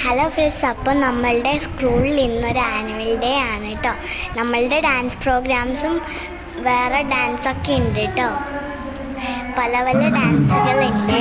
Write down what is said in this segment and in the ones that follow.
Hello friends, അപ്പോൾ നമ്മളുടെ സ്കൂളിൽ ഇന്നൊരു ആനുവൽ ഡേ ആണ് കേട്ടോ. നമ്മളുടെ ഡാൻസ് പ്രോഗ്രാംസും വേറെ ഡാൻസൊക്കെ ഉണ്ട് കേട്ടോ. പല പല ഡാൻസുകളുണ്ട്.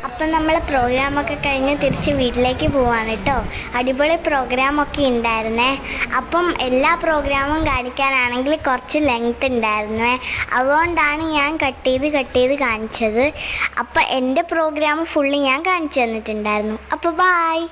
അപ്പം നമ്മൾ പ്രോഗ്രാമൊക്കെ കഴിഞ്ഞ് തിരിച്ച് വീട്ടിലേക്ക് പോവാണ് കേട്ടോ. അടിപൊളി പ്രോഗ്രാമൊക്കെ ഉണ്ടായിരുന്നേ. അപ്പം എല്ലാ പ്രോഗ്രാമും കാണിക്കാനാണെങ്കിൽ കുറച്ച് ലെങ്ത് ഉണ്ടായിരുന്നേ. അതുകൊണ്ടാണ് ഞാൻ കട്ട് ചെയ്ത് കാണിച്ചത്. അപ്പം എൻ്റെ പ്രോഗ്രാം ഫുള്ള് ഞാൻ കാണിച്ചു തന്നിട്ടുണ്ടായിരുന്നു. അപ്പോൾ ബായ്.